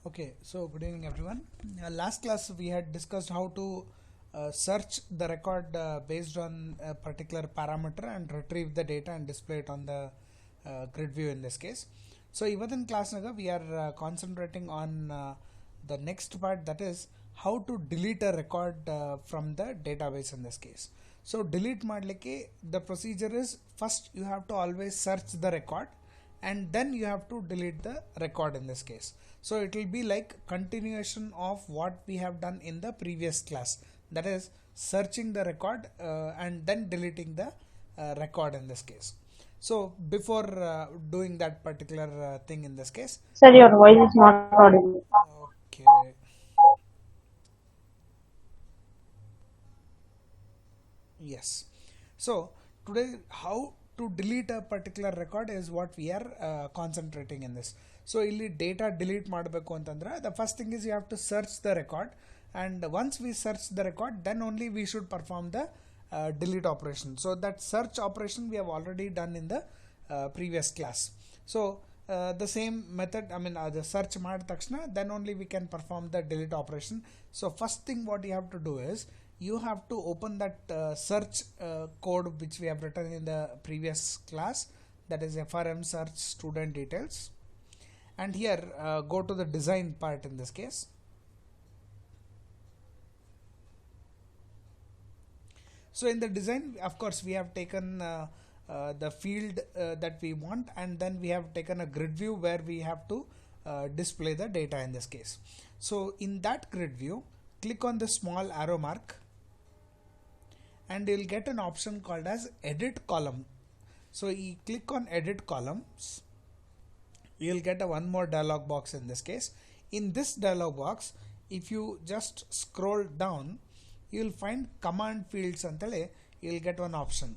Okay, so good evening everyone. Last class we had discussed how to search the record based on a particular parameter and retrieve the data and display it on the grid view in this case. So even in class naga we are concentrating on the next part, that is how to delete a record from the database in this case. So delete madlike the procedure is, first you have to always search the record and then you have to delete the record in this case. So it will be like continuation of what we have done in the previous class, that is searching the record and then deleting the record in this case. So before doing that particular thing in this case, Sir, your voice is not audible. okay, yes. So today how to delete a particular record is what we are concentrating in this. So ಇಲ್ಲಿ data delete ಮಾಡಬೇಕು ಅಂತಂದ್ರೆ the first thing is you have to search the record, and once we search the record then only we should perform the delete operation. So that search operation we have already done in the previous class. So the same method, the search ಮಾಡಿದ ತಕ್ಷಣ then only we can perform the delete operation. So first thing what you have to do is you have to open that search code which we have written in the previous class, that is frm search student details, and here go to the design part in this case. So in the design, of course, we have taken the field that we want, and then we have taken a grid view where we have to display the data in this case. So in that grid view, click on the small arrow mark and you'll get an option called as edit column. So you click on edit columns, you'll get a one more dialog box in this case. In this dialog box, if you just scroll down, you'll find command fields antale you'll get one option.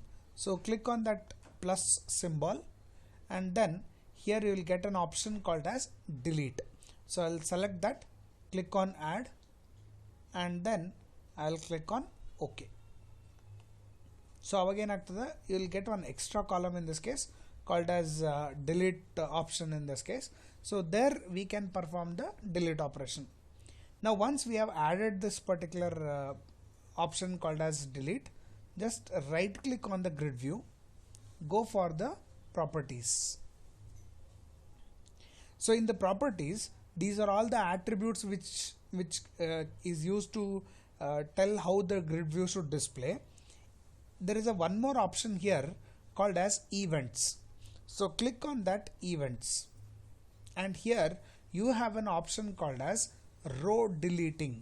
So click on that plus symbol and then here you will get an option called as delete. So I'll select that, click on add, and then I'll click on OK. So again you will get one extra column in this case called as delete option in this case. So there we can perform the delete operation. Now once we have added this particular option called as delete, just right click on the grid view, go for the properties. So in the properties, these are all the attributes which is used to tell how the grid view should display. There is a one more option here called as events. So click on that events, and here you have an option called as row deleting.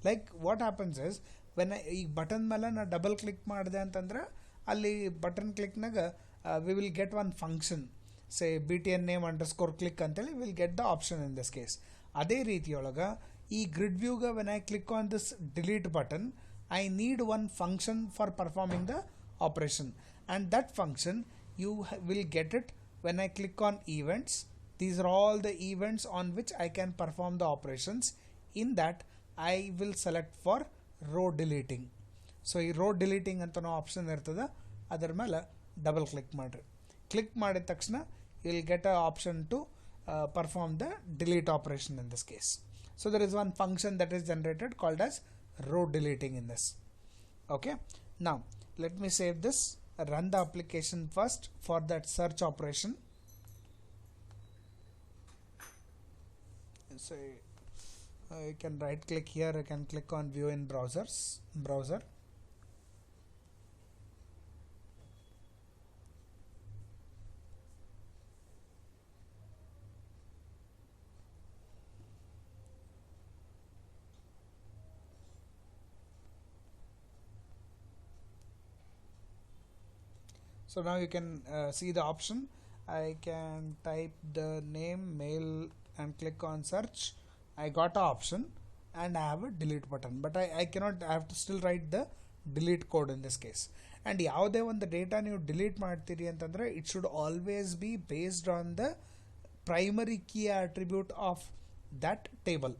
Like what happens is, when ಈ button ಮೇಲೆ ನಾ double click ಮಾಡಿದೆ ಅಂತಂದ್ರೆ ಅಲ್ಲಿ button ಕ್ಲಿಕ್ನಾಗ we will get one function, say btn name underscore click ಅಂತೇಳಿ we'll get the option in this case. ಅದೇ ರೀತಿಯೊಳಗ ಈ grid view ಗ when I click on this delete button, I need one function for performing the operation, and that function you will get it when I click on events. These are all the events on which I can perform the operations. In that I will select for row deleting. So ಈ row deleting ಅಂತ option ಇರ್ತದೆ, ಅದರ ಮೇಲೆ double click ಮಾಡ್ರಿ. Click ಮಾಡಿದ ತಕ್ಷಣ you will get an option to perform the delete operation in this case. So there is one function that is generated called as row deleting in this. Okay, now let me save this, run the application first for that search operation. So you can right click here, you can click on view in browser. So now you can see the option. I can type the name mail and click on search. I got an option and I have a delete button, but I cannot, I have to still write the delete code in this case. And ಯಾವುದೇ ಒಂದು data ನೀವು delete ಮಾಡ್ತೀರಿ ಅಂತಂದ್ರೆ it should always be based on the primary key attribute of that table.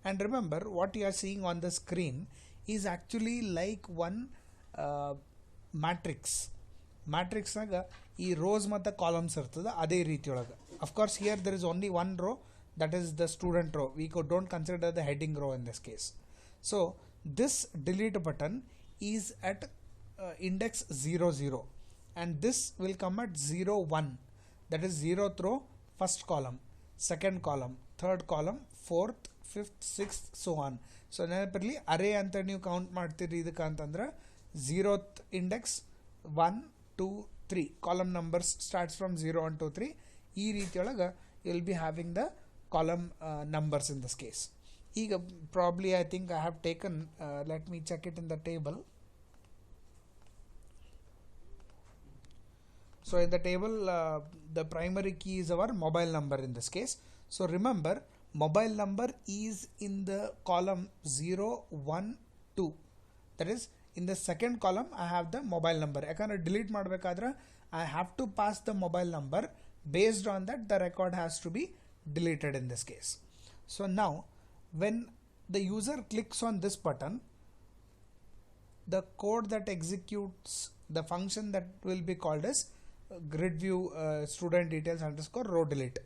And remember, what you are seeing on the screen is actually like one matrix. ಮ್ಯಾಟ್ರಿಕ್ಸ್ನಾಗ ಈ rose ಮತ್ತು columns ಇರ್ತದೆ ಅದೇ ರೀತಿಯೊಳಗೆ. Of course here there is only one row, that is the student row. We don't consider the heading row in this case. So this delete button is at index 0 0, and this will come at 0 1, that is 0th row, first column, second column, third column, fourth, fifth, sixth, so on. So ನೆನಪಿರಲಿ, ಅರೇ ಅಂತ ನೀವು count ಮಾಡ್ತೀರಿ ಇದಕ್ಕೆ ಅಂತಂದ್ರೆ 0th index 1 2 3 column numbers starts from 0 1 2 3. ಈ ರೀತಿಯೊಳಗೆ you will be having the column numbers in this case. ಈಗ probably I think I have taken, let me check it in the table. So in the table, the primary key is our mobile number in this case. So remember, mobile number is in the column 0 1 2, that is in the second column I have the mobile number. ಯಾಕಂದ್ರೆ delete ಮಾಡಬೇಕಾದ್ರೆ I have to pass the mobile number. Based on that, the record has to be deleted in this case. So now when the user clicks on this button, the code that executes the function that will be called as grid view student details underscore row delete.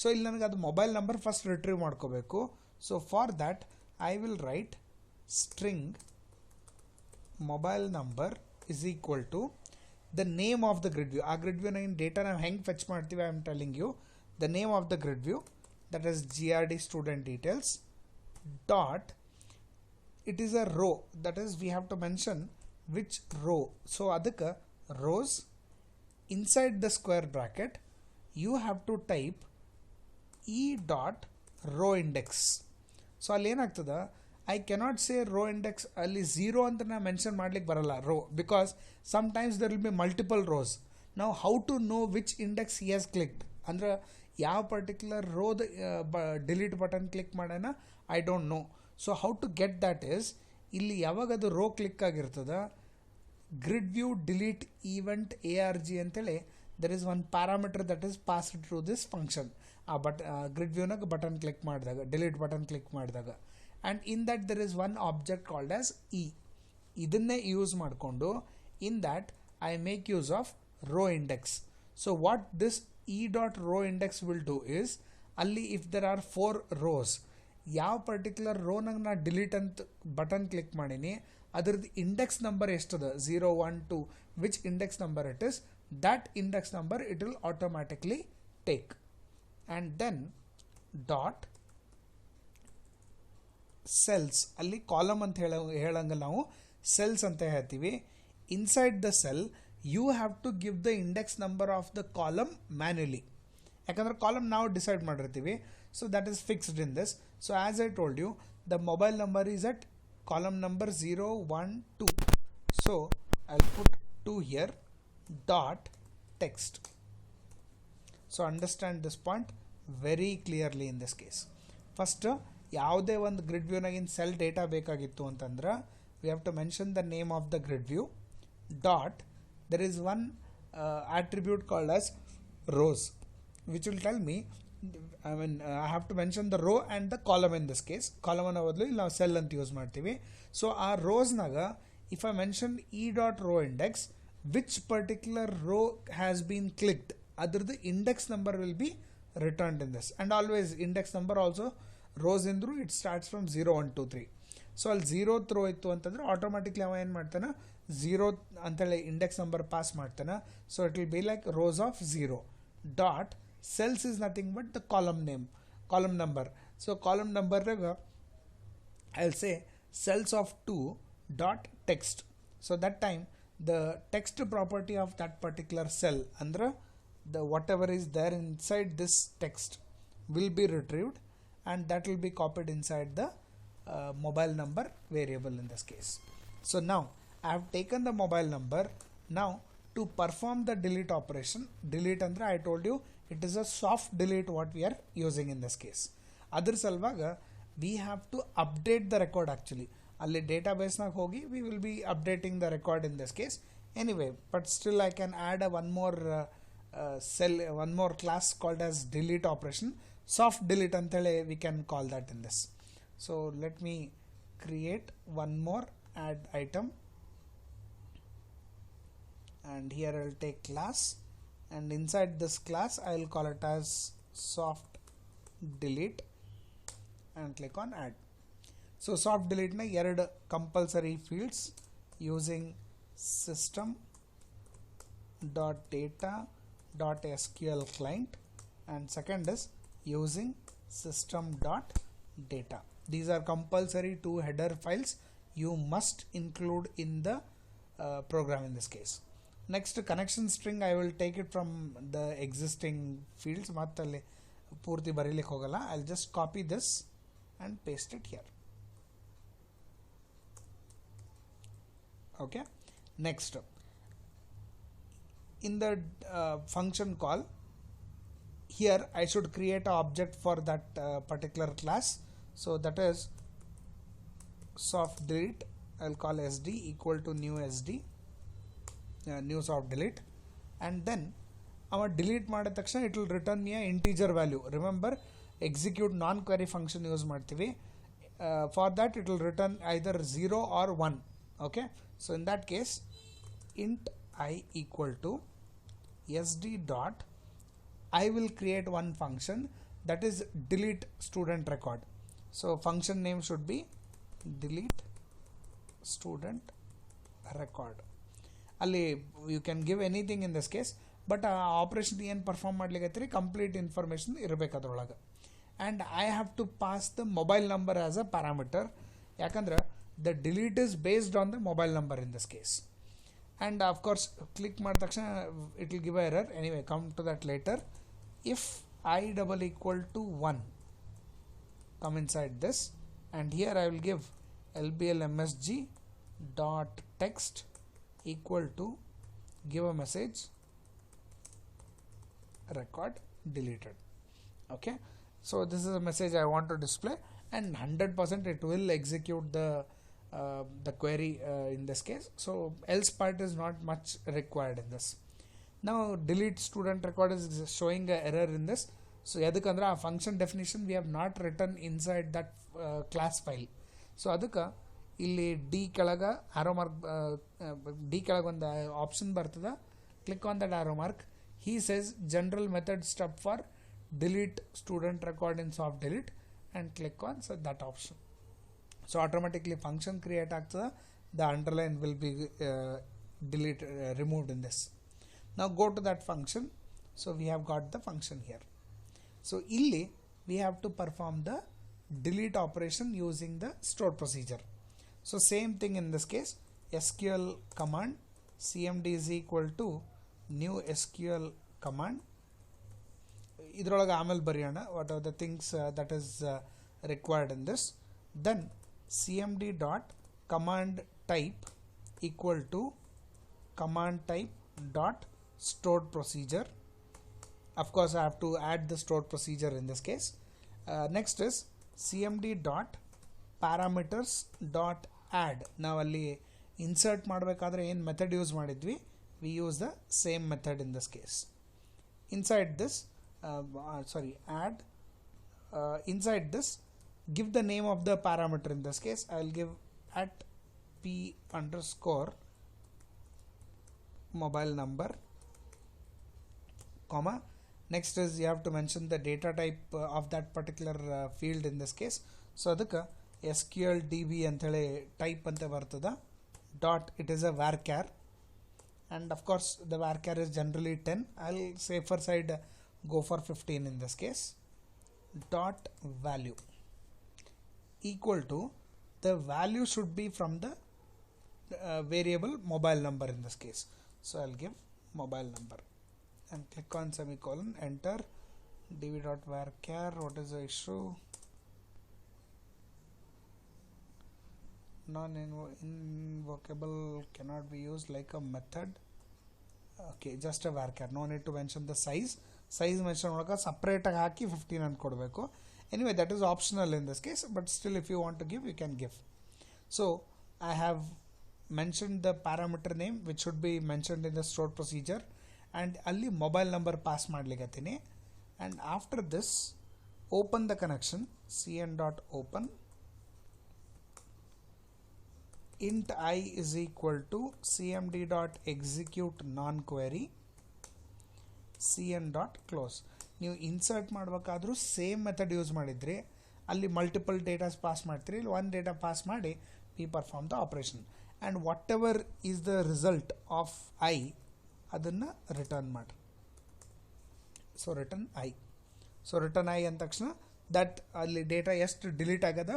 So ಇಲ್ಲಿ ನನಗೆ ಅದು mobile number first retrieve ಮಾಡ್ಕೋಬೇಕು. So for that I will write string mobile number is equal to the name of the grid view. ಆ grid view ನ data ನಾವು ಹೆಂಗೆ fetch ಮಾಡ್ತೀವಿ, I am telling you the name of the grid view, that is grd student details dot, it is a row, that is we have to mention which row. So adaka rows, inside the square bracket you have to type e dot row index. So ಅಲ್ಲಿ ಏನಾಗ್ತದ, I cannot say row index ಅಲ್ಲಿ 0 ಅಂತ ನಾ mention ಮಾಡ್ಲಿಕ್ಕೆ ಬರಲ್ಲ row, because sometimes there will be multiple rows. ನಾವು how to know which index he has clicked, ಅಂದ್ರೆ ಯಾವ ಪರ್ಟಿಕ್ಯುಲರ್ ರೋದ ಡಿಲೀಟ್ ಬಟನ್ ಕ್ಲಿಕ್ ಮಾಡೋಣ I don't know. So how to get that is, ಇಲ್ಲಿ ಯಾವಾಗ ಅದು ರೋ ಕ್ಲಿಕ್ ಆಗಿರ್ತದ, grid view delete event ARG ಅಂತೇಳಿ there is one parameter that is passed through this function. ಆ ಗ್ರಿಡ್ ವ್ಯೂನಾಗ button click ಮಾಡಿದಾಗ, delete button click ಮಾಡಿದಾಗ, and in that there is one object called as e. ಇದನ್ನೇ use ಮಾಡಿಕೊಂಡು in that I make use of row index. So what this e dot row index will do is, ಅಲ್ಲಿ if there are 4 rows, ಯಾವ particular ರೋನಾಗ ನಾ delete ಅಂತ button click ಮಾಡೀನಿ ಅದ್ರದ್ದು index number ಎಷ್ಟದ 0 1 2, which index number it is, that index number it will automatically take. And then dot cells, ಅಲ್ಲಿ column ಅಂತ ಹೇಳಂಗ ನಾವು cells ಅಂತ ಹೇಳ್ತೀವಿ. Inside the cell you have to give the index number of the column manually, ಯಾಕಂದ್ರೆ column ನಾವು decide ಮಾಡಿರ್ತೀವಿ. So that is fixed in this. So as I told you, the mobile number is at column number 0 1 2. So I will put 2 here dot text. So understand this point very clearly in this case. First, ಯಾವುದೇ ಒಂದು grid ವ್ಯೂನಾಗಿನ cell data ಬೇಕಾಗಿತ್ತು ಅಂತಂದ್ರೆ we have to mention the name of the grid view dot, there is one attribute called as rows which will tell me, I have to mention the row and the column in this case. Column ಅನ್ನೋ ಬದಲು ಇಲ್ಲಿ ನಾವು cell ಅಂತ use ಮಾಡ್ತೀವಿ. So ಆ ರೋಸ್ನಾಗ if I mention e dot row index, which particular row has been clicked, the index number will be returned in this. And always index number also rows in through, it starts from 0 1 2 3. So ಅಲ್ಲಿ 0th row ಇತ್ತು ಅಂತಂದ್ರೆ automatically ಅವ ಏನು ಮಾಡ್ತಾನೆ, 0 ಅಂತೇಳಿ index number pass ಮಾಡ್ತಾನೆ. So it will be like rose of 0 dot cells is nothing but the column name, column number. So column number I'll say cells of 2 dot text. So that time the text property of that particular cell, andre the whatever is there inside this text will be retrieved, and that will be copied inside the mobile number variable in this case. So now I have taken the mobile number. Now to perform the delete operation, delete andre I told you it is a soft delete what we are using in this case. Adr salvaga we have to update the record actually. ಅಲ್ಲಿ ಡೇಟಾಬೇಸ್ನಾಗ ಹೋಗಿ we will be updating the record in this case anyway, but still I can add one more class called as delete operation, soft delete antele we can call that in this. So let me create one more add item, and here I will take class, and inside this class I will call it as soft delete and click on add. So soft delete na ಎರಡು compulsory fields using system.data.sql client, and second is using system.data. These are compulsory two header files you must include in the program in this case. Next, connection string I will take it from the existing fields. Mattali purti barilik hogala. I'll just copy this and paste it here. Okay. Next, in the function call, here I should create an object for that particular class. So that is soft delete. I'll call sd equal to new sd, new soft delete, and then our delete ಮಾಡಿದ ತಕ್ಷಣ it will return me a integer value. Remember, execute non query function use ಮಾಡ್ತೀವಿ. For that it will return either 0 or 1. Okay, so in that case int I equal to sd dot I will create one function that is delete student record. So function name should be delete student record. Ali you can give anything in this case, but operation ಏನು perform ಮಾಡ್ಲಿಕ್ಕೆ complete information ಇರಬೇಕು ಅದರೊಳಗೆ. And I have to pass the mobile number as a parameter, ಯಾಕಂದ್ರೆ the delete is based on the mobile number in this case. And of course click ಮಾಡಿದ ತಕ್ಷಣ it will give an error. Anyway, come to that later. If I double equal to 1, come inside this, and here I will give lbl msg dot text equal to give a message record deleted. Okay, so this is a message I want to display, and 100% it will execute the query in this case. So else part is not much required in this. Now delete student record is showing an error in this. So yadukandra a function definition we have not written inside that class file. So adukka illi d kalaga arrow mark d kalaga ಒಂದು option ಬರ್ತದ. Click on that arrow mark. He says general method stub for delete student record in soft delete, and click on that option. So automatically function create ಆಗ್ತದ. The underline will be removed in this. Now go to that function. So we have got the function here. So illi we have to perform the delete operation using the stored procedure. So same thing in this case, SQL command cmd is equal to new SQL command. Idralaga ಆಮೇಲೆ ಬರೆಯೋಣ what are the things that is required in this. Then cmd dot command type equal to command type dot stored procedure. Of course I have to add the stored procedure in this case. Next is cmd dot parameters dot add. ನಾವು ಅಲ್ಲಿ insert ಮಾಡಬೇಕಾದ್ರೆ ಏನು method use ಮಾಡಿದ್ವಿ, we use the same method in this case. Inside this add, inside this give the name of the parameter. In this case I will give at p underscore mobile number, comma. Next is you have to mention the data type of that particular field in this case. So adukka SQL DB antele type ante bartada. Dot it is a varchar, and of course the varchar is generally 10. I'll say for side go for 15 in this case. Dot value equal to the value should be from the variable mobile number in this case. So I'll give mobile number and click on semicolon, enter db.varchar. What is the issue? Non-invocable cannot be used like a method. Okay, just a varchar. No need to mention the size. Size mention olaga separate ಆಗಿ ಹಾಕಿ 15 ಅಂತ ಕೊಡಬೇಕು. Anyway, that is optional in this case, but still if you want to give, you can give. So I have mentioned the parameter name which should be mentioned in the stored procedure, and ಅಲ್ಲಿ mobile number pass ಮಾಡ್ಲಿಕತ್ತೀನಿ. And after this open the connection, cn.open int I is equal to cmd.execute non-query cn.close. ನೀವು insert ಮಾಡಬೇಕಾದ್ರೂ same method use ಮಾಡಿದ್ರಿ, ಅಲ್ಲಿ multiple datas pass ಮಾಡ್ತೀರಿ, ಇಲ್ಲಿ ಒಂದು data pass ಮಾಡಿ we perform the operation and whatever is the result of I ಅದನ್ನು return ಮಾಡಿರಿ. So return I. So return I ಅಂದ ತಕ್ಷಣ ದಟ್ ಅಲ್ಲಿ ಡೇಟಾ ಎಷ್ಟು ಡಿಲೀಟ್ ಆಗ್ಯದ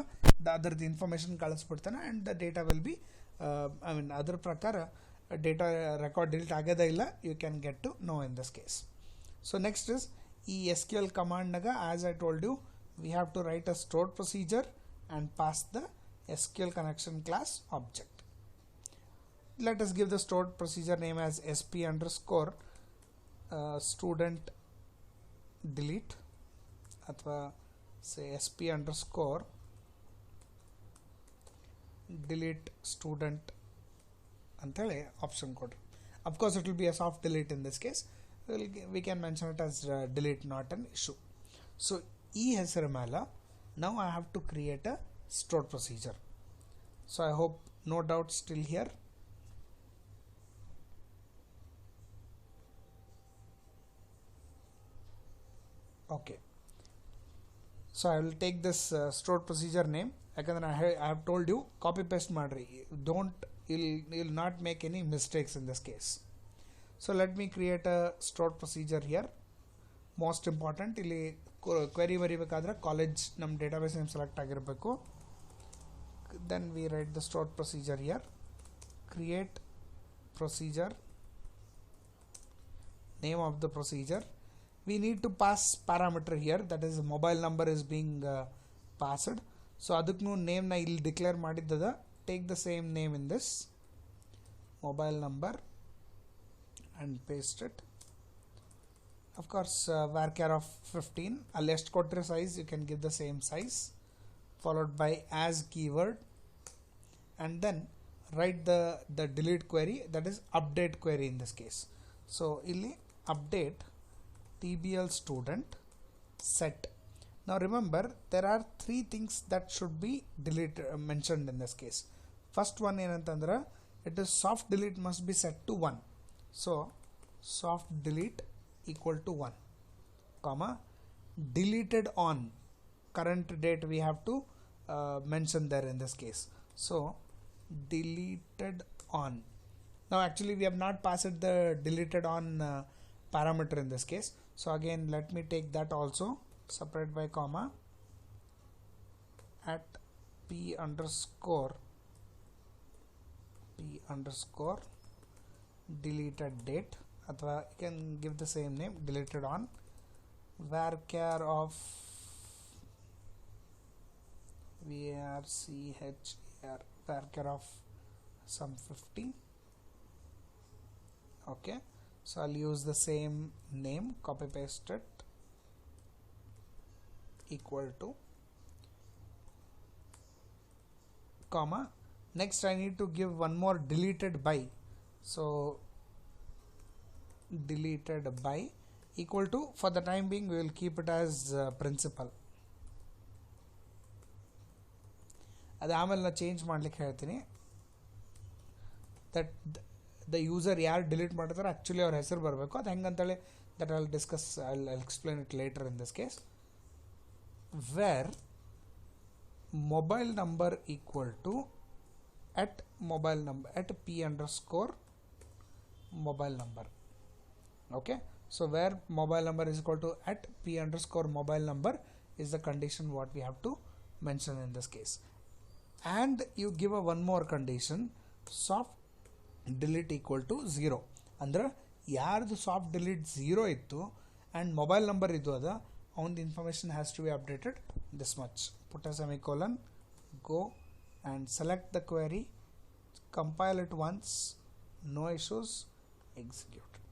ಅದರದ್ದು ಇನ್ಫಾರ್ಮೇಷನ್ ಕಳಿಸ್ಬಿಡ್ತಾನೆ and the data will be I mean ಅದ್ರ ಪ್ರಕಾರ ಡೇಟಾ ರೆಕಾರ್ಡ್ ಡಿಲೀಟ್ ಆಗ್ಯದ ಇಲ್ಲ you can get to know in this case. So next is ಈ SQL ಕಮಾಂಡ್ನಾಗ as I told you we have to write a stored procedure and pass the SQL connection class object. Let us give the stored procedure name as sp underscore student delete ಅಥವಾ say sp underscore delete student ಅಂತೇಳಿ option ಕೊಡ್ರಿ. Of course it will be a soft delete in this case. We can mention it as delete not an issue. So ಈ ಹೆಸರ ಮೇಲೆ now I have to create a stored procedure. So I hope no doubt still here. Okay, so I will take this stored procedure name. Yakandre I have told you copy paste madri, don't you'll not make any mistakes in this case. So let me create a stored procedure here. Most important ಇಲ್ಲಿ query ಬರಿಬೇಕಾದ್ರೆ college ನಮ್ಮ database name select ಆಗಿರಬೇಕು. Then we write the stored procedure here, create procedure, name of the procedure. We need to pass parameter here, that is mobile number is being passed. So adukku name na ಇಲ್ಲಿ declare ಮಾಡಿದ್ದದ, take the same name in this mobile number and paste it. Of course varchar of 15, ಅಲ್ಲಿ ಎಷ್ಟು ಕೊಟ್ಟರೆ size you can give the same size, followed by as keyword, and then write the delete query, that is update query in this case. So illi update tbl student set. Now remember there are three things that should be deleted mentioned in this case. First one ಏನಂತಂದ್ರೆ it is soft delete must be set to 1. So soft delete equal to 1 comma deleted on current date we have to mention there in this case. So deleted on. Now actually we have not passed the deleted on parameter in this case. So again let me take that also, separate by comma, at p underscore deleted date, ಅಥವಾ you can give the same name, deleted on, varchar of varchar of some 50. Okay, so I'll use the same name, copy paste it, equal to comma. Next I need to give one more deleted by. So deleted by equal to, for the time being we will keep it as principal. ಅದು ಆಮೇಲೆ ನಾನು change ಮಾಡ್ಲಿಕ್ಕೆ ಹೇಳ್ತೀನಿ. That the user ಯಾರು delete ಮಾಡಿದ್ರೆ actually ಅವ್ರ ಹೆಸರು ಬರಬೇಕು. ಅದು ಹೆಂಗಂತೇಳಿ that I discuss, I explain it later in this case. Where mobile number equal to at mobile number at p underscore mobile number. Okay, so where mobile number is equal to at p underscore mobile number is the condition what we have to mention in this case. And you give a one more condition, soft delete equal to 0. ಅಂದ್ರೆ ಯಾರ್ದು soft delete 0 ಇತ್ತು and mobile number ಇದು ಅದ, ಅವನದು information has to be updated this much. Put a semicolon, go and select the query, compile it once, no issues, execute it.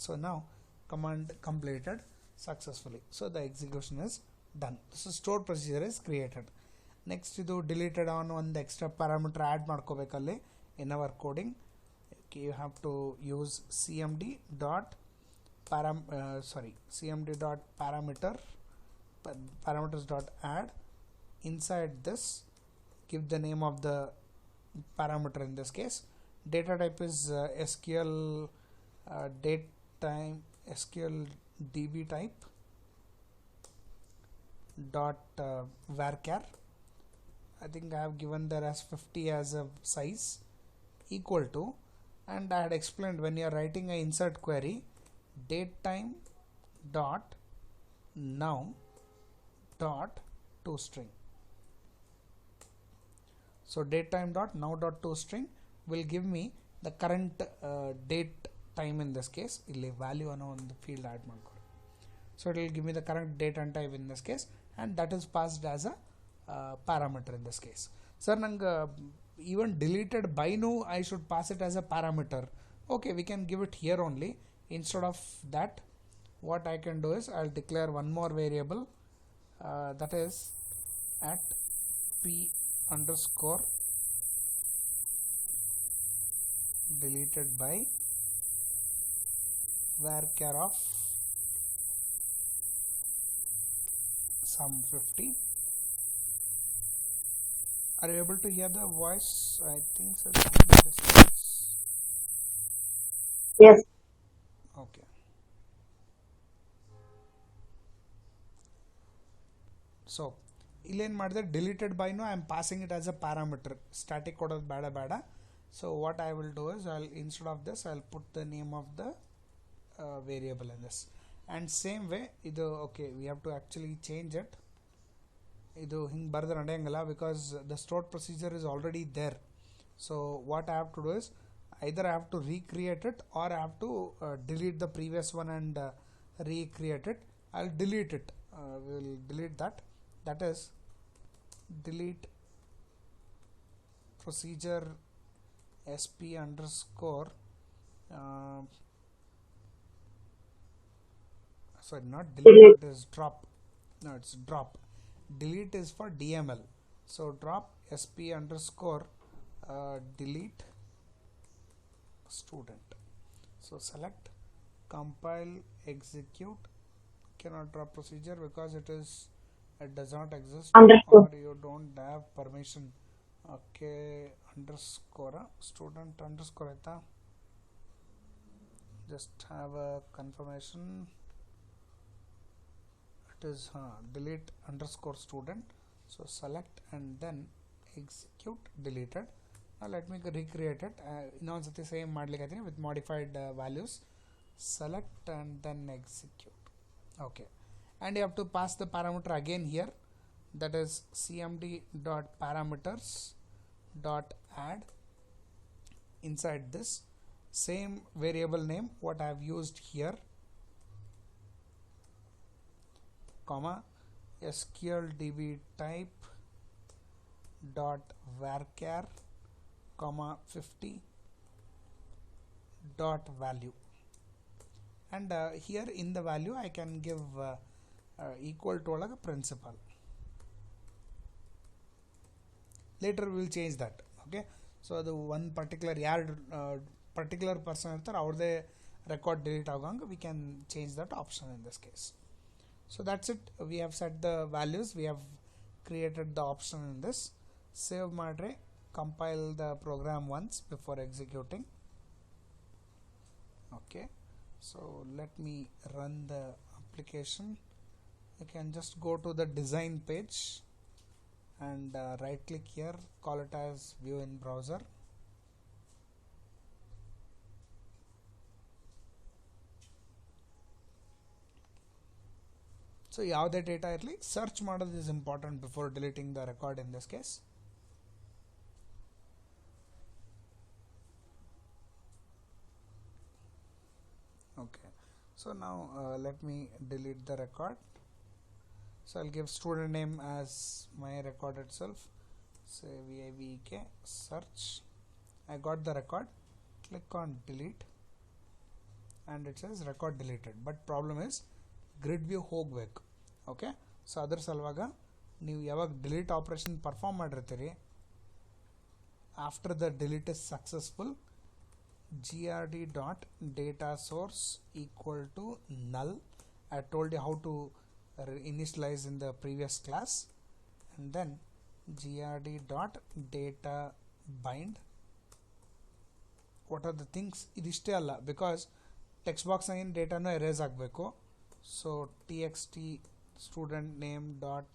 So now command completed successfully. So the execution is done. So stored procedure is created. Next idu deleted on one extra parameter add ಮಾಡ್ಕೋಬೇಕಲ್ಲಿ in our coding. Okay, you have to use cmd dot parameters dot add. Inside this give the name of the parameter, in this case data type is SQL date time SQL DB type, dot varchar. I think I have given there as 50 as a size equal to, and I had explained when you are writing a insert query, datetime dot now dot ToString. So datetime dot now dot ToString will give me the current date time in this case. Illi value ಅನ್ನೋ ಒಂದು field add ಮಾಡ್ಕೊಳ್ಳಿ. So it will give me the current date and time in this case, and that is passed as a parameter in this case. Sir, ನಂಗೆ even deleted by nu I should pass it as a parameter. Okay, we can give it here only. Instead of that, what I can do is I'll declare one more variable that is at p underscore deleted by varchar of sum 50. Are you able to hear the voice? I think so. Yes. Okay. So illen madide deleted by nu I am passing it as a parameter. Static kodod bada. So what I will do is instead of this I'll put the name of the variable in this. And same way idu okay, we have to actually change it. Idu hing barada nadeyangala because the stored procedure is already there. So what I have to do is either I have to recreate it or I have to delete the previous one and recreate it. I'll delete it. We will delete that. That is delete procedure sp underscore sorry, not delete, it is drop. No, it's drop. Delete is for DML. So drop sp underscore delete student. So select, compile, execute. Cannot drop procedure because it does not exist Underscore. or you don't have permission. Okay, underscore student underscore aita. Just have a confirmation. It is delete underscore student. So select and then execute deleted. Now let me recreate it. Innondsati same madlikadini with modified values. Select and then execute. Okay, and you have to pass the parameter again here, that is cmd dot parameters dot add inside this same variable name what I have used here, comma sqldb type dot varchar comma 50 dot value. And here in the value I can give equal to a principal. Later we will change that. Okay, so the one particular particular person irtar avurde record delete aganga we can change that option in this case. So that's it. We have set the values, we have created the option in this. Save madre, compile the program once before executing. Okay, so let me run the application. You can just go to the design page and right click here, call it as view in browser. So ಯಾವುದೇ data ಇರಲಿ search ಮಾಡೋದು is important before deleting the record in this case. Okay, so now let me delete the record. So I'll give student name as my record itself. Say VIVK search. I got the record. Click on delete and it says record deleted. But problem is grid view ಹೋಗಬೇಕು. Okay, so ಅದರ ಸಲುವಾಗ ನೀವು ಯಾವಾಗ delete operation perform ಮಾಡಿರ್ತೀರಿ after the delete is successful grd dot data source equal to null. I told you how to initialize in the previous class, and then grd dot data bind. What are the things? Idishte alla because text box in data no erase ಆಗಬೇಕು. So txt student name dot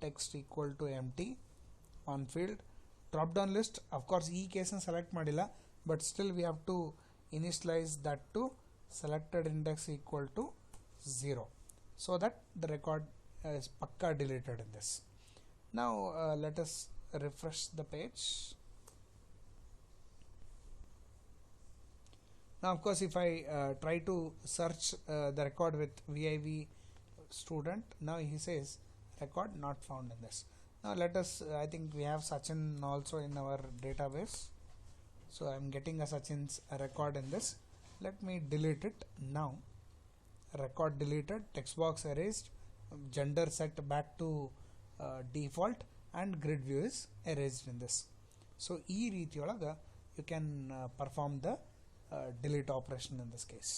text equal to empty on field. Drop down list, of course ಈ ಕೇಸನ್ನು select ಮಾಡಿಲ್ಲ, but still we have to initialize that to selected index equal to 0 so that the record is pakka deleted in this. Now let us refresh the page. Now of course if I try to search the record with viv student, now he says record not found in this. Now let us I think we have Sachin also in our database, so I'm getting a Sachin's record in this. Let me delete it now. Record deleted, text box erased, gender set back to default, and grid view is erased in this. So ee reetiyolaga you can perform the delete operation in this case.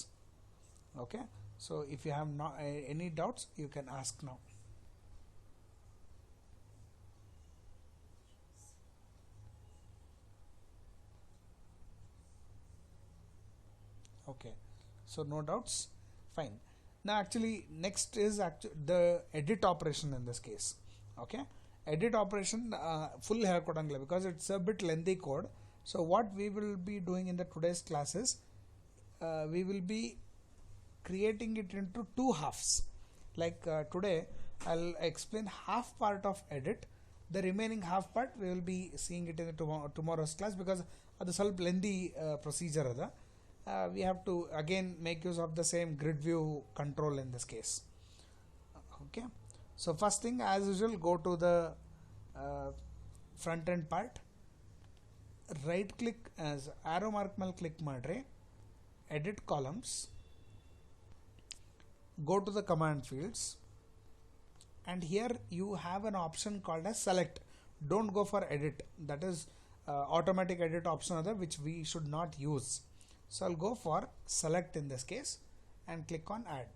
Okay, so if you have not any doubts, you can ask now. Okay, so no doubts, fine. Now actually next is the edit operation in this case. Okay, edit operation full ಹೇಳ್ಕೊಡಂಗಿಲ್ಲ because it's a bit lengthy code. So what we will be doing in the today's classes, we will be creating it into two halves. Like today I'll explain half part of edit, the remaining half part we will be seeing it in the tomorrow's class because ಅದು ಸ್ವಲ್ಪ lengthy procedure ಅದ. We have to again make use of the same grid view control in this case. Okay, so first thing as usual, go to the front end part, right click as arrow mark ಮೇಲೆ click ಮಾಡ್ರಿ, edit columns, go to the command fields, and here you have an option called as select. Don't go for edit, that is automatic edit option other which we should not use. So I'll go for select in this case and click on add.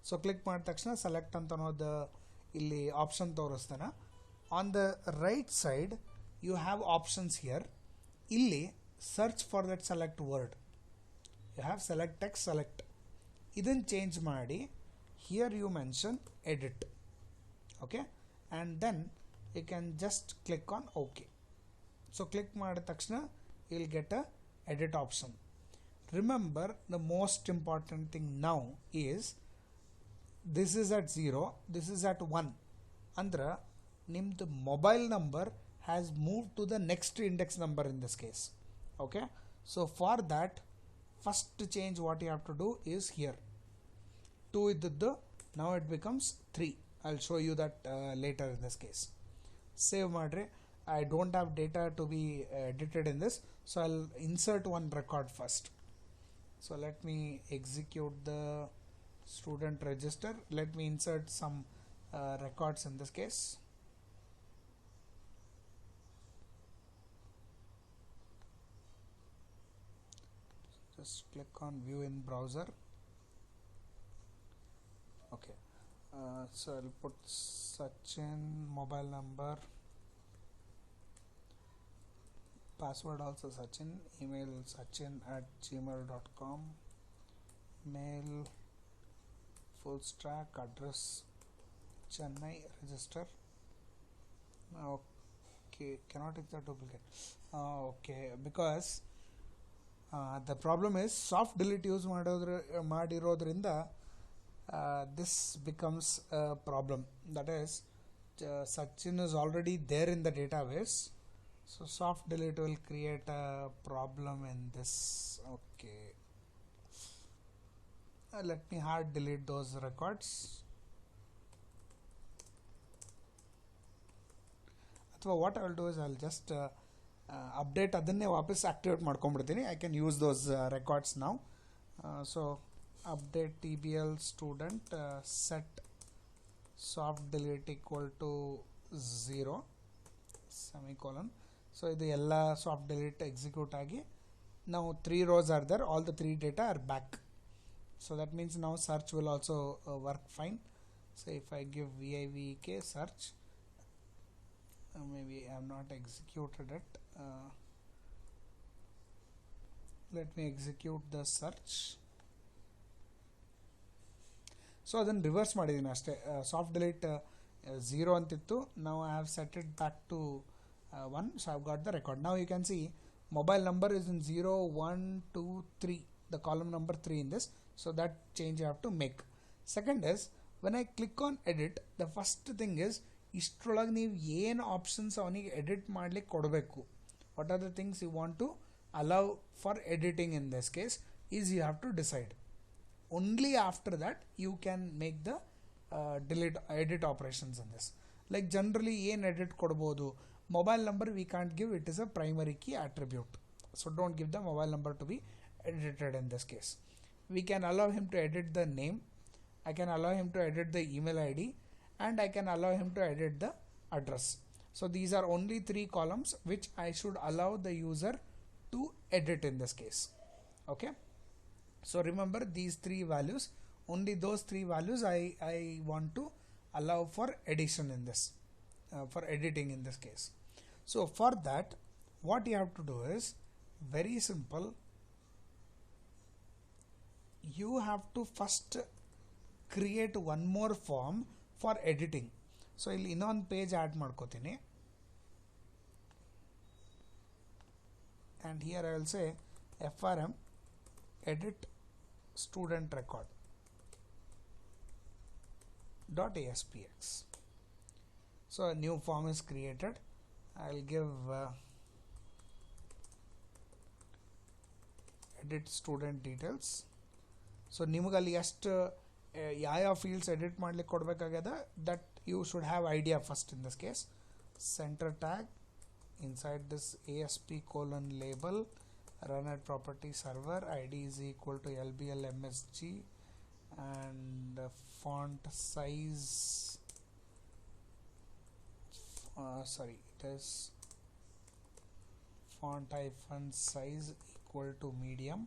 So click ಮಾಡಿದ ತಕ್ಷಣ select ಅಂತ ಅನ್ನೋದು ಇಲ್ಲಿ option ತೋರಿಸ್ತಾನೆ. On the right side you have options here. ಇಲ್ಲಿ search for that select word, you have select text, select. ಇದನ್ನು change ಮಾಡಿ here you mention edit. Okay, and then you can just click on OK. So click ಮಾಡಿದ ತಕ್ಷಣ you will get a edit option. Remember the most important thing now is this is at 0, this is at 1. Andra nimd mobile number has moved to the next index number in this case. Okay, so for that first change what you have to do is here 2 iddದ್ದು now it becomes 3. I'll show you that later in this case. Save ಮಾಡ್ರಿ. I don't have data to be edited in this, so I'll insert one record first. So let me execute the student register. Let me insert some records in this case. Just click on view in browser. Okay, so I'll put Sachin mobile number, password also Sachin, email sachin@gmail.com, mail full stack, address Chennai, register. Okay, cannot take the duplicate. Okay, because the problem is soft delete use ಮಾಡಿರೋದ್ರಿಂದ this becomes a problem. That is Sachin is already there in the database, so soft delete will create a problem in this. Okay, let me hard delete those records. Athwa what I will do is I'll just update adanne ವಾಪಸ್ activate ಮಾಡ್ಕೊಂಡ್ಬಿಡ್ತೀನಿ. I can use those records now. So update tbl student set soft delete equal to 0 semicolon. So ಇದು ಎಲ್ಲ soft delete execute ಆಗಿ now 3 rows are there, all the 3 data are back. So that means now search will also work fine. So if I give vivk search, maybe I have not executed it. Let me execute the search. So ಅದನ್ನು reverse ಮಾಡಿದ್ದೀನಿ ಅಷ್ಟೇ. Soft delete 0 ಅಂತಿತ್ತು, ನಾವು I have set it back to 1, so I've got the record. Now you can see mobile number is in 0, 1, 2, 3, the column number 3 in this, so that change you have to make. Second is, when I click on edit, the first thing is ಇಷ್ಟರೊಳಗೆ ನೀವು ಏನು options ಅವನಿಗೆ edit ಮಾಡ್ಲಿಕ್ಕೆ ಕೊಡಬೇಕು, what are the things you want to allow for editing in this case is you have to decide. Only after that you can make the edit operations in this. Like generally ಏನು edit ಕೊಡ್ಬೋದು, mobile number we can't give, it is a primary key attribute, so don't give the mobile number to be edited in this case. We can allow him to edit the name, I can allow him to edit the email ID, and I can allow him to edit the address. So these are only 3 columns which I should allow the user to edit in this case. Okay, so remember these 3 values, only those 3 values I want to allow for addition in this, for editing in this case. So for that, what you have to do is very simple. You have to first create one more form for editing. So ಇಲ್ಲಿ ಇನ್ನೊಂದು page add ಮಾಡ್ಕೋತೀನಿ, and here I will say frm edit student record .aspx. So a new form is created. I'll give edit student details. So ನಿಮಗಲ್ಲಿ ಎಷ್ಟು ಯಾವ fields edit ಮಾಡ್ಲಿಕ್ಕೆ ಕೊಡಬೇಕಾಗ್ಯದ, that you should have idea first in this case. Centre tag inside this ASP colon label, run at property server, ID is equal to LBL MSG, and font size, it is font hyphen size equal to medium,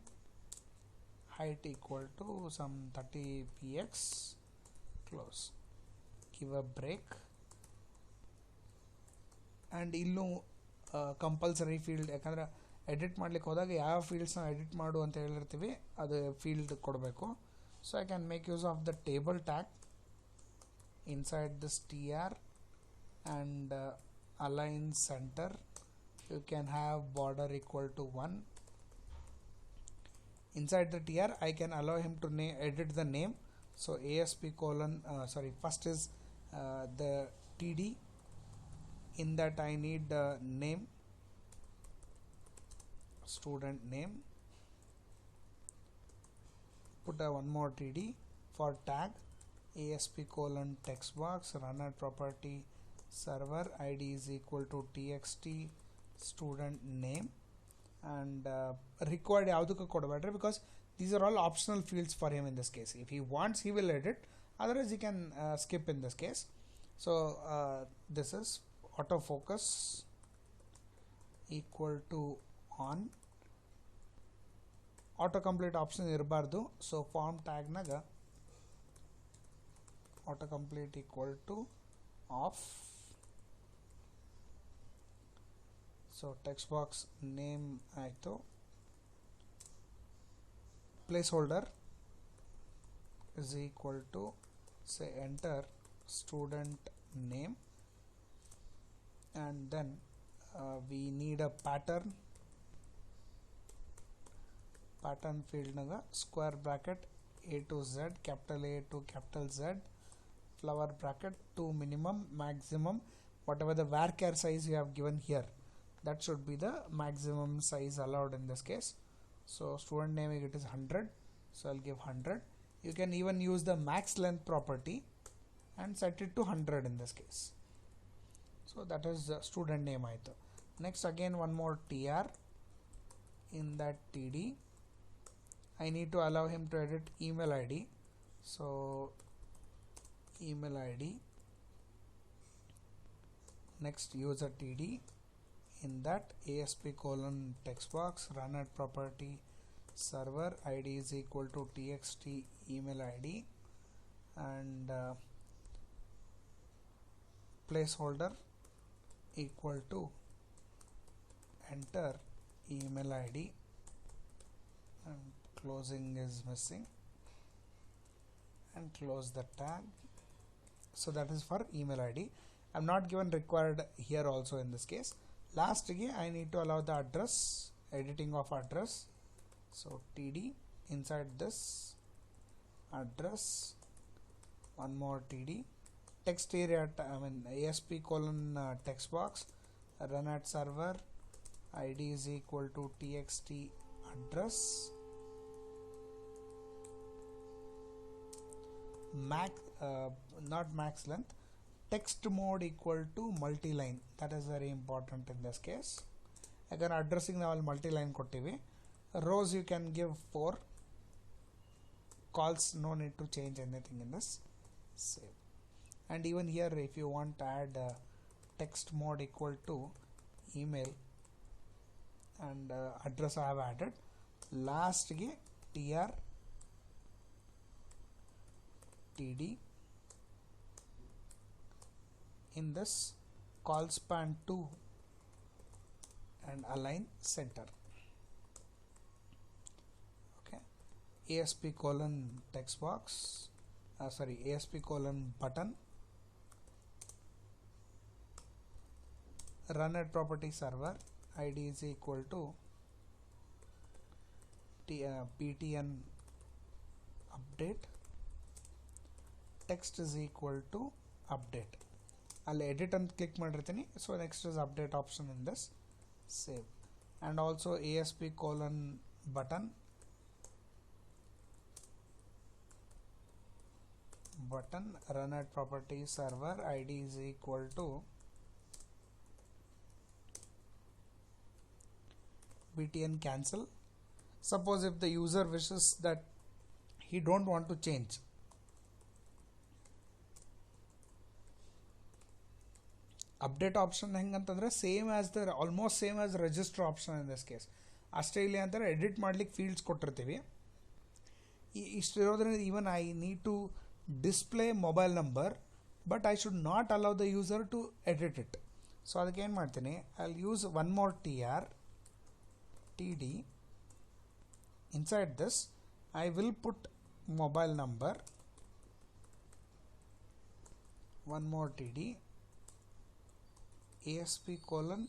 height equal to some 30 px, close, give a break, and illu compulsory field, ಯಾಕಂದರೆ edit ಮಾಡ್ಲಿಕ್ಕೆ ಹೋದಾಗ ಯಾವ ಫೀಲ್ಡ್ಸ್ನ edit ಮಾಡು ಅಂತ ಹೇಳಿರ್ತೀವಿ ಅದು field ಕೊಡಬೇಕು. So I can make use of the table tag inside this TR and align center. You can have border equal to 1. Inside the TR I can allow him to edit the name. So ASP colon first is the TD. In that I need name, student name, put one more TD for tag, ASP colon text box, run at property server, ID is equal to txt student name, and required yavudukke kodabedre because these are all optional fields for him in this case. If he wants he will edit, otherwise he can skip in this case. So this is autofocus equal to on, autocomplete option irbardu, so form tag naga autocomplete equal to off. So text box name aito, placeholder is equal to say enter student name, and then we need a pattern field naga square bracket A to Z, capital A to capital Z, flower bracket to minimum maximum, whatever the varchar size you have given here, that should be the maximum size allowed in this case. So student name it is 100, so I'll give 100. You can even use the max length property and set it to 100 in this case. So that is student name aito. Next again one more TR, in that TD I need to allow him to edit email ID. So email ID, next user TD, in that ASP colon text box, run at property server, ID is equal to txt email ID, and placeholder equal to enter email ID, and closing is missing, and close the tag. So that is for email ID. I'm not given required here also in this case. Last again I need to allow the address, editing of address. So td inside this address, one more td, text area, ASP colon text box, run at server, id is equal to txt address, max not max length, text mode equal to multi-line. That is very important in this case. Again addressing now multi-line kottivi. Rows you can give 4. Calls no need to change anything in this. Save. And even here if you want to add text mode equal to email and address I have added. Last ge tr td in this call span 2 and align center. Okay, ASP colon text box, ASP colon button, run at property server, id is equal to ptn update, text is equal to update. I'll edit and click ಮಾಡಿರ್ತೀನಿ. So next is update option in this. Save. And also ASP colon button, run at property server, id is equal to btn cancel. Suppose if the user wishes that he don't want to change, update option ಹೆಂಗಂತಂದ್ರೆ almost same as register option in this case. ಅಷ್ಟೇ ಇಲ್ಲಿ ಅಂತಾರೆ edit ಮಾಡ್ಲಿಕ್ಕೆ fields ಕೊಟ್ಟಿರ್ತೀವಿ. ಇಷ್ಟಿರೋದ್ರಿಂದ even I need to display mobile number, but I should not allow the user to edit it. So ಅದಕ್ಕೆ ಏನು ಮಾಡ್ತೀನಿ, I'll use one more td. Inside this I will put mobile number, one more td, ASP colon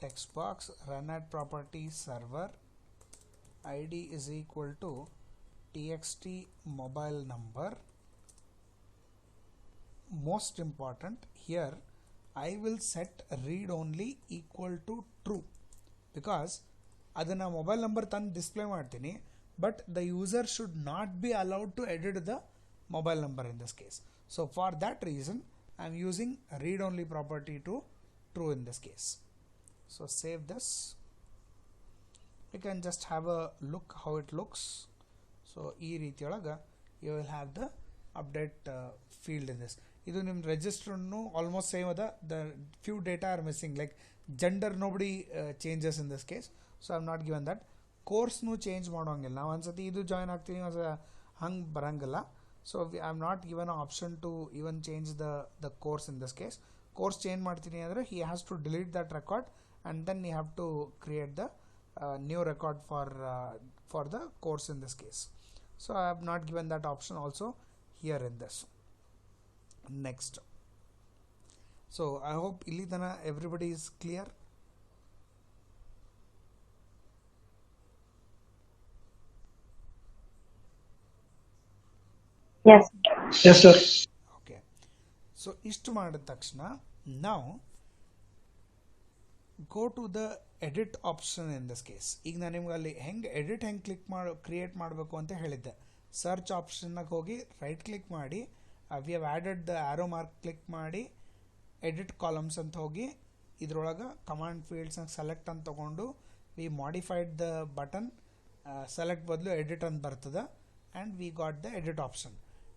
text box, run at property server, id is equal to txt mobile number. Most important here, I will set read only equal to true, because adana mobile number tan display ಮಾಡ್ತೀನಿ, but the user should not be allowed to edit the mobile number in this case. So for that reason I am using read only property to true in this case. So save this. You can just have a look how it looks. So ee ರೀತಿಯೊಳಗೆ you will have the update field in this. ಇದು ನಿಮ್ಮ register almost same ಅದ. The few data are missing, like gender nobody changes in this case, so I am not given that. Course change ಮಾಡೋಂಗಿಲ್ಲ. ನಾವು ಒಂದ್ಸತಿ ಇದು join ಆಗ್ತೀನಿ ಹಂಗೆ ಬರಂಗಿಲ್ಲ. So I am not given an option to even change the course in this case. Course change ಮಾಡ್ತೀನಿ ಅಂದರೆ he has to delete that record and then you have to create the new record for the course in this case. So I have not given that option also here in this. Next. So I hope ಇಲ್ಲಿ ತನ everybody is clear. Yes. Yes, sir. Okay. So ಇಷ್ಟು ಮಾಡಿದ ತಕ್ಷಣ now go to the edit option in this case. ಈಗ ನಾನು ನಿಮ್ಗೆ ಅಲ್ಲಿ edit click create ಮಾಡಬೇಕು ಅಂತ ಹೇಳಿದ್ದೆ. ಸರ್ಚ್ ಆಪ್ಷನ್ನಾಗ ಹೋಗಿ ರೈಟ್ ಕ್ಲಿಕ್ ಮಾಡಿ, we have added the arrow mark click ಮಾಡಿ ಎಡಿಟ್ ಕಾಲಮ್ಸ್ ಅಂತ ಹೋಗಿ ಇದ್ರೊಳಗೆ ಕಮಾಂಡ್ ಫೀಲ್ಡ್ಸ್ನಾಗ ಸೆಲೆಕ್ಟ್ ಅಂತ ತೊಗೊಂಡು we modified the button, select ಬದಲು ಎಡಿಟ್ ಅಂತ ಬರ್ತದೆ and we got the edit option.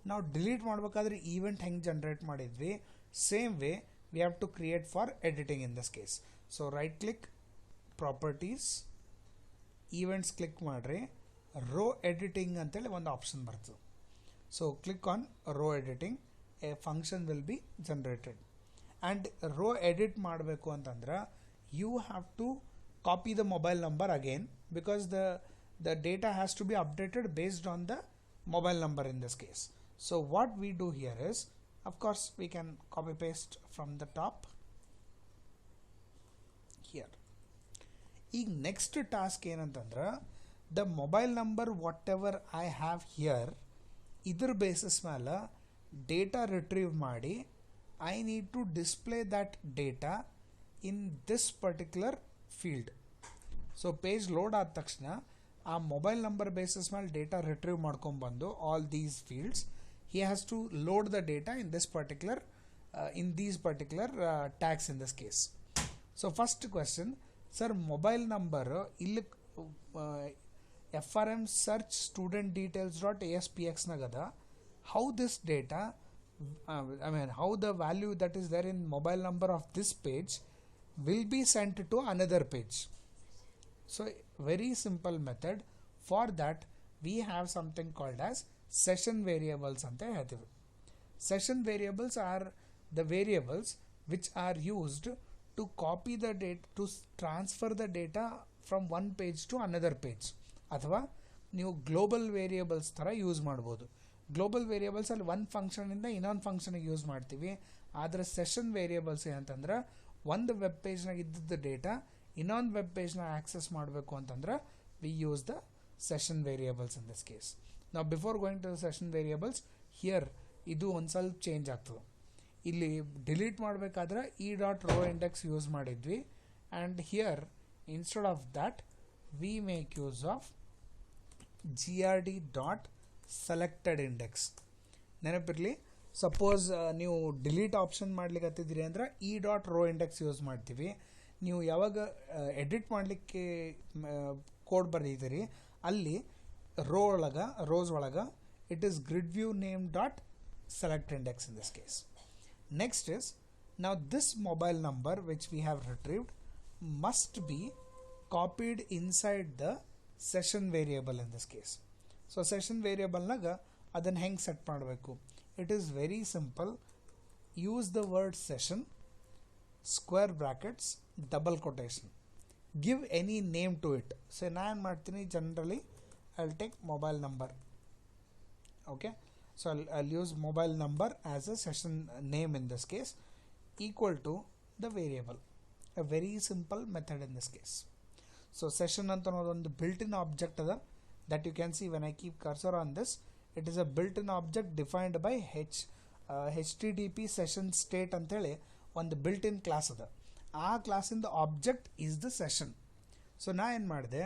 ನಾವು ಡಿಲೀಟ್ ಮಾಡಬೇಕಾದ್ರೆ ಈವೆಂಟ್ ಹೆಂಗೆ ಜನ್ರೇಟ್ ಮಾಡಿದ್ವಿ, same way we have to create for editing in this case. So right click, properties, events click ಮಾಡಿರಿ, row editing ಅಂತೇಳಿ ಒಂದು ಆಪ್ಷನ್ ಬರ್ತದೆ. So click on row editing, a function will be generated. And row edit ಮಾಡಬೇಕು ಅಂತಂದ್ರೆ you have to copy the mobile number again, because the data has to be updated based on the mobile number in this case. So what we do here is, of course, we can copy paste from the top here. ಈಗ next task ಏನಂತಂದ್ರೆ, the mobile number whatever I have here, ಇದ್ರ basis ಮೇಲೆ data retrieve ಮಾಡಿ I need to display that data in this particular field. So page load ಆದ ತಕ್ಷಣ ಆ mobile number basis ಮೇಲೆ data retrieve ಮಾಡ್ಕೊಂಡ್ಬಂದು all these fields he has to load the data in this particular these particular tags in this case. So first question, sir, mobile number illi frm search student details dot aspx nagada, how this data how the value that is there in mobile number of this page will be sent to another page. So very simple method. For that we have something called as session variables anta ಹೇಳ್ತೀವಿ. Session variables are the variables which are used to copy the data, to transfer the data from one page to another page. ಅಥವಾ ನೀವು global variables ಥರ use ಮಾಡ್ಬೋದು. Global variables ಅಲ್ಲಿ ಒಂದು ಫಂಕ್ಷನಿಂದ ಇನ್ನೊಂದು ಫಂಕ್ಷನ್ಗೆ use ಮಾಡ್ತೀವಿ. ಆದರೆ ಸೆಷನ್ ವೇರಿಯೇಬಲ್ಸ್ ಏನಂತಂದ್ರೆ, ಒಂದು ವೆಬ್ ಪೇಜ್ನಾಗ ಇದ್ದಿದ್ದ ಡೇಟಾ ಇನ್ನೊಂದು ವೆಬ್ ಪೇಜ್ನ ಆಕ್ಸೆಸ್ ಮಾಡಬೇಕು ಅಂತಂದ್ರೆ we use the session variables in this case. Now before going to the session variables, here ಇದು ಒಂದು ಸ್ವಲ್ಪ ಚೇಂಜ್ ಆಗ್ತದೆ. ಇಲ್ಲಿ ಡಿಲೀಟ್ ಮಾಡಬೇಕಾದ್ರೆ e dot row index use ಮಾಡಿದ್ವಿ, and here instead of that we make use of GRD dot selected index. ನೆನಪಿರಲಿ, suppose ನೀವು delete option ಮಾಡ್ಲಿಕ್ಕೆ ಹತ್ತಿದ್ರಿ ಅಂದ್ರೆ e dot row index use ಮಾಡ್ತೀವಿ. ನೀವು ಯಾವಾಗ ಎಡಿಟ್ ಮಾಡಲಿಕ್ಕೆ ಕೋಡ್ ಬರೀತೀರಿ ಅಲ್ಲಿ ರೋಸ್ ಒಳಗೆ it is grid view name dot select index in this case. Next is, now this mobile number which we have retrieved must be copied inside the session variable in this case. So session variable naga adan heng set ಮಾಡಬೇಕು. It is very simple. Use the word session, square brackets, double quotation. Give any name to it. So ನಾನು ಮಾಡ್ತೀನಿ, generally I'll take mobile number. Okay, so I'll use mobile number as a session name in this case, equal to the variable. A very simple method in this case. So session anta ಒಂದು built-in object ada that you can see when I keep cursor on this. It is a built-in object defined by HTTP session state ಅಂತೇಳಿ ಒಂದು built-in class ada. ಆ ಕ್ಲಾಸಿಂದ object is the session. So ನಾ ಏನು ಮಾಡಿದೆ,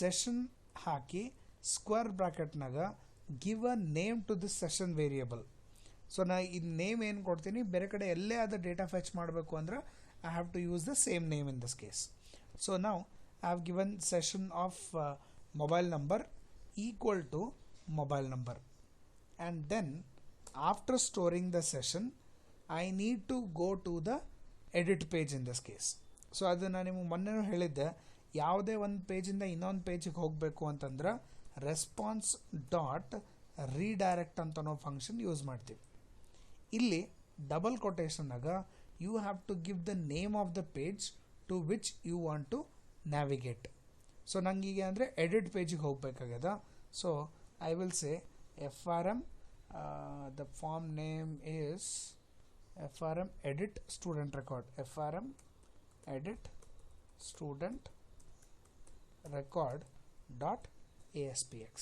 session ಹಾಕಿ square ಬ್ರಾಕೆಟ್ನಾಗ give a name to this session variable. So ನಾ ಈ ನೇಮ್ ಏನು ಕೊಡ್ತೀನಿ, ಬೇರೆ ಕಡೆ ಎಲ್ಲೇ ಆದ ಡೇಟಾ ಫೆಚ್ ಮಾಡಬೇಕು ಅಂದ್ರೆ I have to use the same name in this case. So ನಾವು I have given session of mobile number equal to mobile number, and then after storing the session I need to go to the edit page in this case. So ಅದು ನಾನು ನಿಮಗೆ ಮೊನ್ನೆನೂ ಹೇಳಿದ್ದೆ, ಯಾವುದೇ ಒಂದು ಪೇಜಿಂದ ಇನ್ನೊಂದು ಪೇಜಿಗೆ ಹೋಗಬೇಕು ಅಂತಂದ್ರೆ ರೆಸ್ಪಾನ್ಸ್ ಡಾಟ್ ರೀಡೈರೆಕ್ಟ್ ಅಂತ ಅನ್ನೋ ಫಂಕ್ಷನ್ ಯೂಸ್ ಮಾಡ್ತೀವಿ. ಇಲ್ಲಿ ಡಬಲ್ ಕೊಟೇಷನ್ನಾಗ you have to give the name of the page to which you want to navigate. So ನಂಗೀಗ ಅಂದರೆ ಎಡಿಟ್ ಪೇಜಿಗೆ ಹೋಗಬೇಕಾಗ್ಯದ. So I will say FRM, the form name is FRM edit student record, FRM edit student record dot ASPX.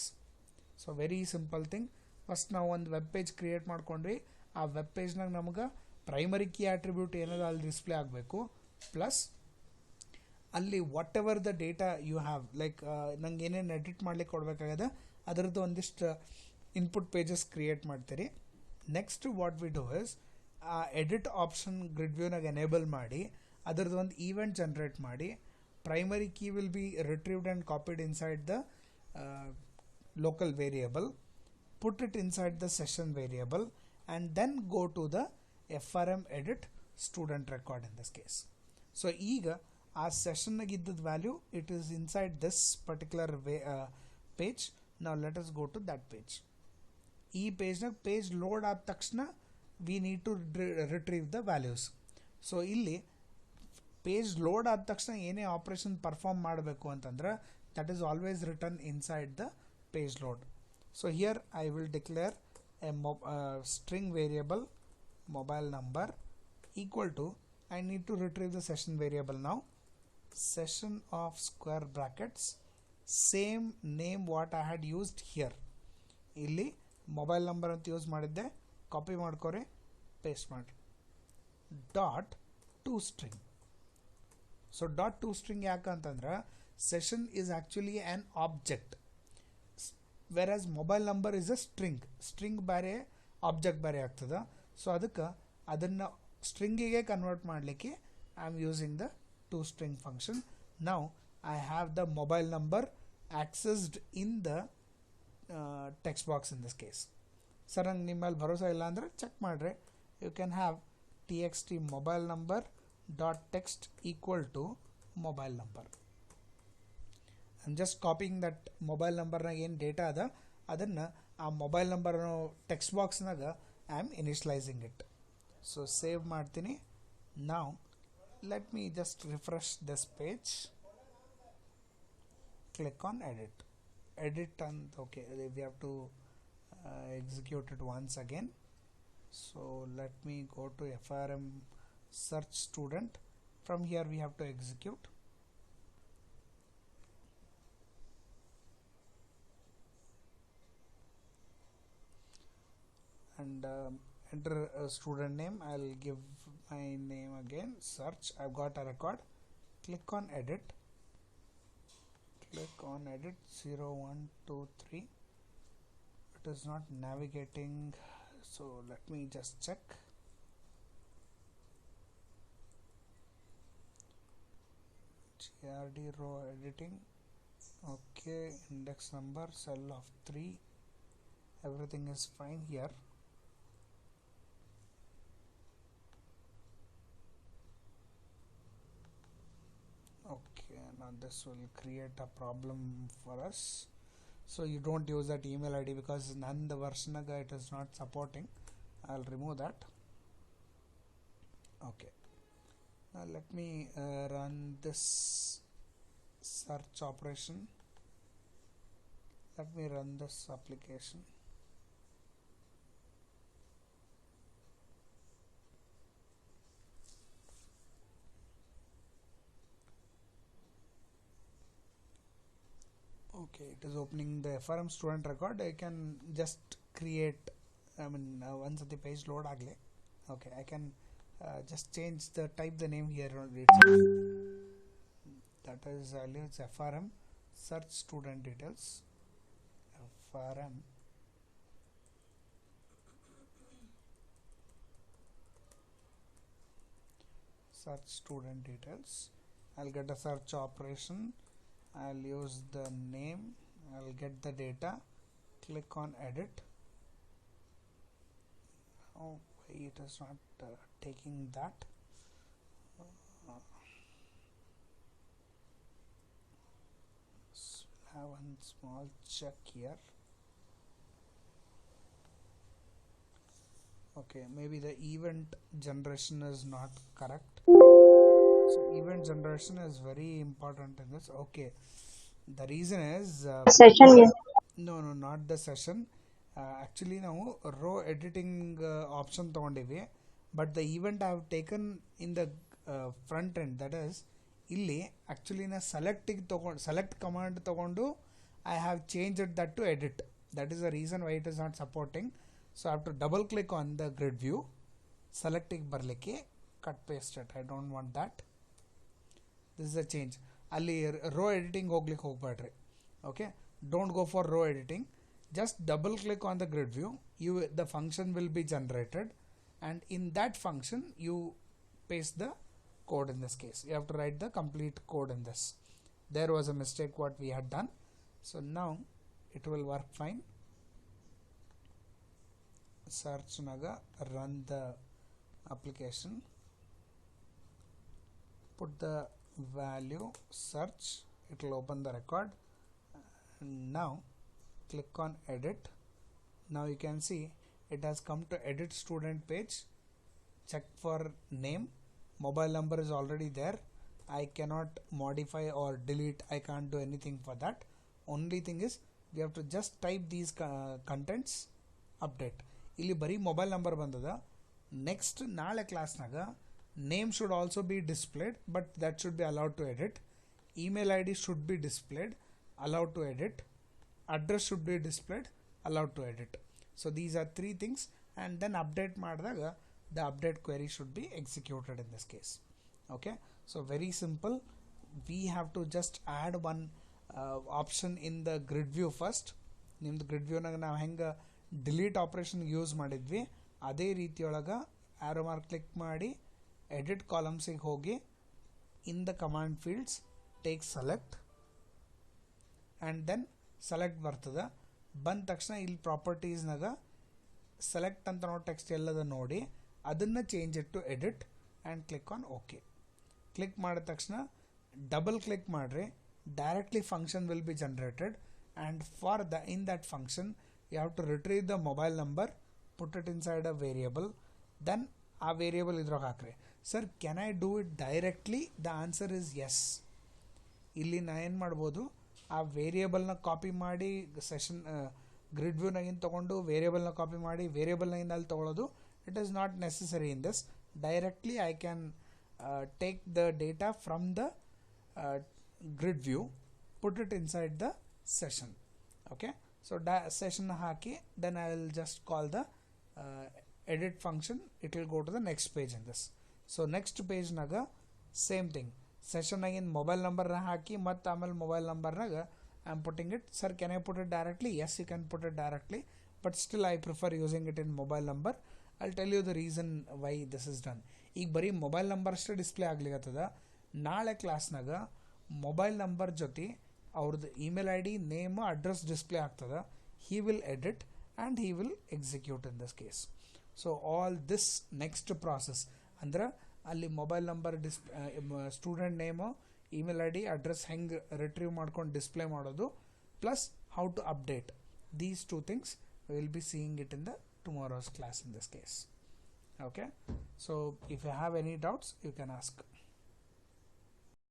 So very simple thing. First ನಾವು ಒಂದು web page create ಮಾಡ್ಕೊಂಡ್ವಿ. ಆ web ಪೇಜ್ನಾಗ ನಮಗೆ primary key attribute ಏನಾದ್ರು ಅಲ್ಲಿ display ಆಗಬೇಕು, plus ಅಲ್ಲಿ whatever the data you have, like ನಂಗೆ ಏನೇನು ಎಡಿಟ್ ಮಾಡ್ಲಿಕ್ಕೆ ಕೊಡಬೇಕಾಗದ ಅದರದ್ದು ಒಂದಿಷ್ಟು ಇನ್ಪುಟ್ ಪೇಜಸ್ ಕ್ರಿಯೇಟ್ ಮಾಡ್ತೀರಿ. Next what we do is, ಆ ಎಡಿಟ್ ಆಪ್ಷನ್ ಗ್ರಿಡ್ ವ್ಯೂನಾಗ ಎನೇಬಲ್ ಮಾಡಿ ಅದರದ್ದು ಒಂದು ಈವೆಂಟ್ ಜನ್ರೇಟ್ ಮಾಡಿ, primary key will be retrieved and copied inside the local variable, put it inside the session variable, and then go to the FRM edit student record in this case. So ಈಗ ಆ ಸೆಷನ್ನಾಗ ಇದ್ದದ value it is inside this particular page. ನಾವು let us go to that page. ಈ ಪೇಜ್ನಾಗ page load ಆದ ತಕ್ಷಣ we need to retrieve the values. So ಇಲ್ಲಿ ಪೇಜ್ ಲೋಡ್ ಆದ ತಕ್ಷಣ ಏನೇ ಆಪ್ರೇಷನ್ ಪರ್ಫಾರ್ಮ್ ಮಾಡಬೇಕು ಅಂತಂದ್ರೆ that is always written inside the page load. So here I will declare string variable mobile number equal to, I need to retrieve the session variable now, session of square brackets, same name what I had used here. ಇಲ್ಲಿ mobile number ಅಂತ use ಮಾಡಿದ್ದೆ, copy ಮಾಡ್ಕೊರಿ, paste ಮಾಡಿ. Dot to string. So dot to string ಯಾಕಂತಂದ್ರೆ session is actually an object, whereas mobile number is a string ಬೇರೆ object ಬೇರೆ ಆಗ್ತದೆ. So ಅದಕ್ಕೆ ಅದನ್ನು ಸ್ಟ್ರಿಂಗಿಗೆ ಕನ್ವರ್ಟ್ ಮಾಡಲಿಕ್ಕೆ I am using the to string function. Now I have the mobile number accessed in the text box in this case. Sir ನಂಗೆ ನಿಮ್ಮಲ್ಲಿ ಭರೋಸಾ ಇಲ್ಲ ಅಂದರೆ ಚೆಕ್ ಮಾಡಿರಿ. You can have txt mobile number dot text equal to mobile number. I am just copying that mobile ನಂಬರ್ನಾಗ ಏನು data ಅದ ಅದನ್ನು ಆ ಮೊಬೈಲ್ ನಂಬರ್ ಟೆಕ್ಸ್ಟ್ ಬಾಕ್ಸ್ನಾಗ I am initializing it. So save ಮಾಡ್ತೀನಿ. Now let me just refresh this page. Click on edit and okay, we have to execute it once again. So let me go to FRM search student. From here we have to execute. And enter a student name. I'll give my name again, search. I've got a record. Click on edit. Click on edit 0 1 2 3. It is not navigating, so let me just check. GRD row editing, okay, index number, cell of 3, everything is fine here. Okay, now this will create a problem for us. So you don't use that email ID because none the version it is not supporting. I'll remove that. Okay, now let me run this search operation. Let me run this application. Okay, it is opening the FRM student record. I can just create, once the page load agle. Okay, I can just change the type the name here. That is it's FRM search student details. FRM search student details. I'll get a search operation. I'll use the name, I'll get the data, click on edit. Oh, it is not taking that. Have one small check here. Okay, maybe the event generation is not correct. So event generation is very important in this. Okay, the reason is session. No, not the session. Actually now row editing option ತಗೊಂಡಿವಿ, but the event I have taken in the front end, that is ಇಲ್ಲಿ actually na select command ತಗೊಂಡು I have changed that to edit. That is the reason why it is not supporting. So I have to double click on the grid view, select ಬರ್ಲಿಕ್ಕೆ, cut paste it. I don't want that. This is a change. ಅಲ್ಲಿ row editing ಹೋಗ್ಲಿಕ್ಕೆ ಹೋಗ್ಬೇಡ್ರಿ. Okay, don't go for row editing. Just double click on the grid view. The function will be generated, and in that function you paste the code. In this case you have to write the complete code in this. There was a mistake what we had done, so now it will work fine. Search naga run the application, put the value search, it will open the record. And now click on edit. Now you can see it has come to edit student page. Check for name, mobile number is already there. I cannot modify or delete, I can't do anything for that. Only thing is we have to just type these contents, update. ಇಲ್ಲಿ ಬರೀ mobile number ಬಂದದ. Next ನಾಳೆ ಕ್ಲಾಸ್ನಾಗ name should also be displayed but that should be allowed to edit. Email I D should be displayed, allowed to edit. Address should be displayed, allowed to edit. So these are three things, and then update ಮಾಡಿದಾಗ the update query should be executed in this case. Okay, so very simple. We have to just add one option in the grid view first. ನಿಮ್ದು grid ವ್ಯೂನಾಗ ನಾವು ಹೆಂಗೆ delete operation use ಮಾಡಿದ್ವಿ ಅದೇ ರೀತಿಯೊಳಗೆ arrow mark click ಮಾಡಿ edit ಕಾಲಮ್ಸಿಗೆ ಹೋಗಿ in the command fields take select and then select ಬರ್ತದೆ. ಬಂದ ತಕ್ಷಣ ಇಲ್ಲಿ ಪ್ರಾಪರ್ಟೀಸ್ನಾಗ ಸೆಲೆಕ್ಟ್ ಅಂತ ನಾವು ಟೆಕ್ಸ್ಟ್ ಎಲ್ಲದ ನೋಡಿ ಅದನ್ನು change it to edit and click on okay. Click ಮಾಡಿದ ತಕ್ಷಣ ಡಬಲ್ ಕ್ಲಿಕ್ ಮಾಡಿರಿ, directly function will be generated, and for in that function you have to retrieve the mobile number, put it inside a variable, then ಆ variable ಇದ್ರಾಗ ಹಾಕ್ರಿ. Sir can I do it directly? The answer is yes. ಇಲ್ಲಿ ನಾ ಏನು ಮಾಡ್ಬೋದು, ಆ ವೇರಿಯಬಲ್ನ copy ಮಾಡಿ ಸೆಷನ್ ಗ್ರಿಡ್ ವ್ಯೂನಾಗಿಂದ ತೊಗೊಂಡು ವೇರಿಯಬಲ್ನ ಕಾಪಿ ಮಾಡಿ ವೇರಿಯಬಲ್ನಾಗಿಂದ ಅಲ್ಲಿ ತೊಗೊಳೋದು it is not necessary in this. Directly I can take the data from the grid view, put it inside the session. Okay, so session haki, then I will just call the edit function. It will go to the next page in this. So next page naga same thing, session again mobile number na haki mat amal mobile number naga I am putting it. Sir can I put it directly? Yes, you can put it directly, but still I prefer using it in mobile number. I'll tell you the reason why this is done. ಈಗ ಬರೀ mobile number ಅಷ್ಟೇ display ಆಗ್ಲಿಕ್ಕತ್ತದ. ನಾಳೆ ಕ್ಲಾಸ್ನಾಗ mobile number ಜೊತೆ ಅವ್ರದ್ದು email I D, name, address display ಆಗ್ತದೆ. He will edit and he will execute in this case. So all this next process ಅಂದ್ರೆ ಅಲ್ಲಿ mobile number student name, email I D, address ಹೆಂಗೆ retrieve ಮಾಡ್ಕೊಂಡು display ಮಾಡೋದು, plus how to update. These two things will be seeing it in the tomorrow's class in this case. Okay, so if you have any doubts you can ask.